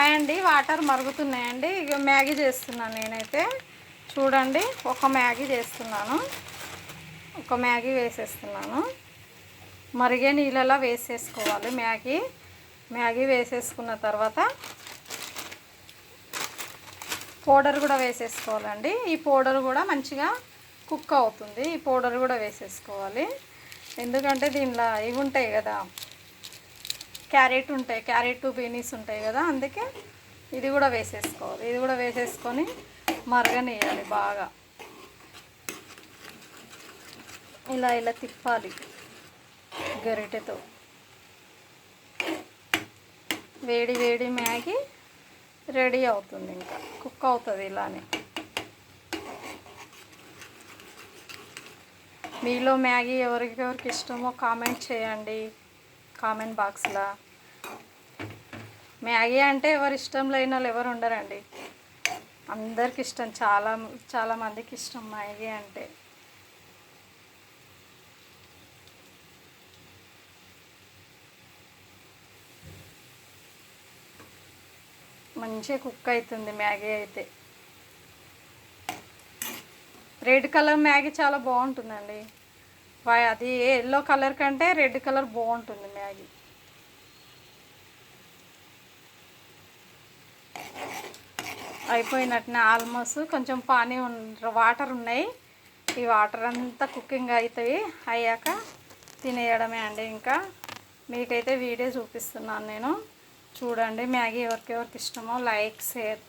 Hi అండి, water మరుగుతున్నాయండి. ఇక Maggi చేస్తున్నాను నేనైతే. చూడండి, ఒక మ్యాగీ చేస్తున్నాను. ఒక మ్యాగీ వేసేస్తున్నాను. మరిగే నీళ్ళలా వేసేసుకోవాలి మ్యాగీ వేసేసుకున్న తర్వాత పౌడర్ కూడా వేసేసుకోవాలండి. ఈ పౌడర్ కూడా మంచిగా కుక్ అవుతుంది. ఈ పౌడర్ కూడా వేసేసుకోవాలి. ఎందుకంటే దీనిలో ఇవి ఉంటాయి కదా, క్యారెట్ బీనీస్ ఉంటాయి కదా, అందుకే ఇది కూడా వేసేసుకోవాలి. ఇది కూడా వేసేసుకొని మరగనియాలి బాగా. ఇలా ఇలా తిప్పాలి గరిటెతో. వేడి వేడి మ్యాగీ రెడీ అవుతుంది. ఇంకా కుక్ అవుతుంది ఇలానే. మీలో మ్యాగీ ఎవరికి ఇష్టమో కామెంట్ చేయండి కామెంట్ బాక్స్లో. మ్యాగీ అంటే ఎవరు ఇష్టం లేని వాళ్ళు ఎవరు ఉండరండి. అందరికి ఇష్టం, చాలా మందికి ఇష్టం మ్యాగీ అంటే. మంచిగా కుక్ అవుతుంది మ్యాగీ అయితే. రెడ్ కలర్ మ్యాగీ చాలా బాగుంటుందండి. అది ఎల్లో కలర్ కంటే రెడ్ కలర్ బాగుంటుంది మ్యాగీ. అయిపోయినట్టునే ఆల్మోస్ట్. కొంచెం వాటర్ ఉన్నాయి. ఈ వాటర్ అంతా కుకింగ్ అయ్యాక తినేయడమే అండి. ఇంకా మీకైతే వీడియో చూపిస్తున్నాను నేను. చూడండి, మ్యాగీ ఎవరికి ఇష్టమో లైక్ షేర్